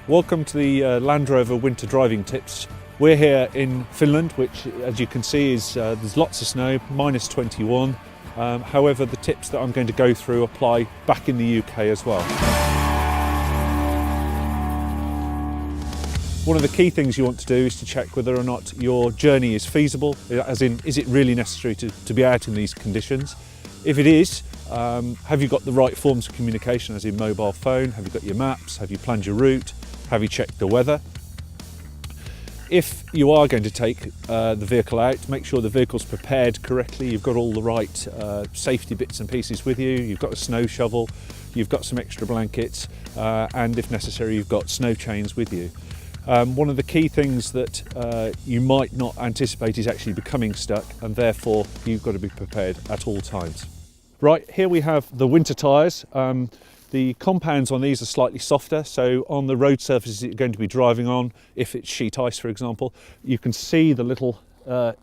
Welcome to the Land Rover winter driving tips. We're here in Finland, which as you can see is there's lots of snow, minus 21. However, the tips that I'm going to go through apply back in the UK as well. One of the key things you want to do is to check whether or not your journey is feasible, as in, is it really necessary to be out in these conditions? If it is, have you got the right forms of communication, as in mobile phone? Have you got your maps? Have you planned your route? Have you checked the weather? If you are going to take the vehicle out, make sure the vehicle's prepared correctly. You've got all the right safety bits and pieces with you. You've got a snow shovel, you've got some extra blankets, and if necessary, you've got snow chains with you. One of the key things that you might not anticipate is actually becoming stuck, and therefore you've got to be prepared at all times. Right, here we have the winter tyres. The compounds on these are slightly softer, so on the road surfaces that you're going to be driving on, if it's sheet ice for example, you can see the little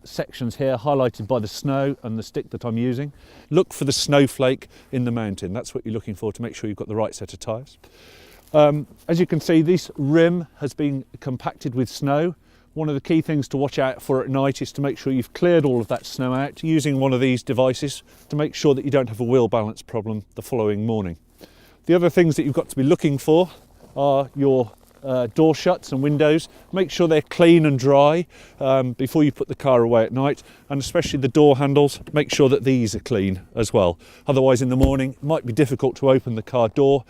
sections here highlighted by the snow and the stick that I'm using. Look for the snowflake in the mountain. That's what you're looking for to make sure you've got the right set of tyres. As you can see, this rim has been compacted with snow. One of the key things to watch out for at night is to make sure you've cleared all of that snow out using one of these devices to make sure that you don't have a wheel balance problem the following morning. The other things that you've got to be looking for are your door shuts and windows. Make sure they're clean and dry before you put the car away at night, and especially the door handles, make sure that these are clean as well. Otherwise in the morning it might be difficult to open the car door,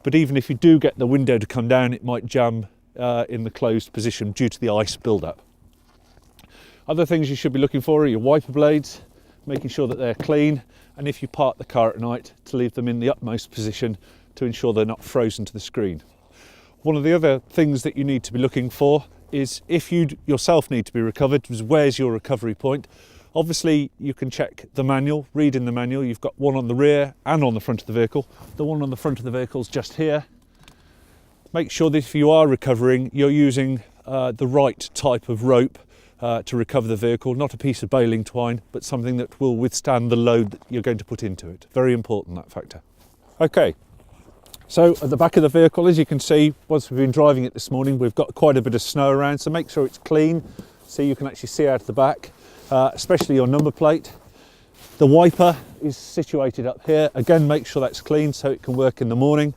but even if you do get the window to come down, it might jam in the closed position due to the ice build-up. Other things you should be looking for are your wiper blades, making sure that they're clean, and if you park the car at night, to leave them in the utmost position to ensure they're not frozen to the screen. One of the other things that you need to be looking for is, if you yourself need to be recovered, is where's your recovery point. Obviously you can check the manual, read in the manual. You've got one on the rear and on the front of the vehicle. The one on the front of the vehicle is just here. Make sure that if you are recovering, you're using the right type of rope to recover the vehicle, not a piece of baling twine, but something that will withstand the load that you're going to put into it. Very important, that factor. Okay. So at the back of the vehicle, as you can see, once we've been driving it this morning, we've got quite a bit of snow around, so make sure it's clean so you can actually see out the back, especially your number plate. The wiper is situated up here. Again, make sure that's clean so it can work in the morning.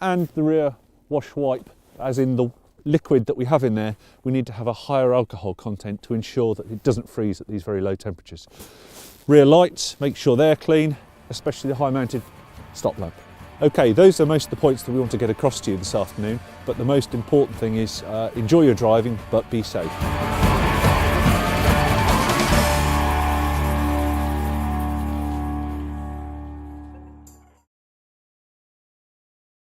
And the rear wash wipe, as in the liquid that we have in there, we need to have a higher alcohol content to ensure that it doesn't freeze at these very low temperatures. Rear lights, make sure they're clean, especially the high mounted stop lamp. Okay, those are most of the points that we want to get across to you this afternoon, but the most important thing is enjoy your driving, but be safe.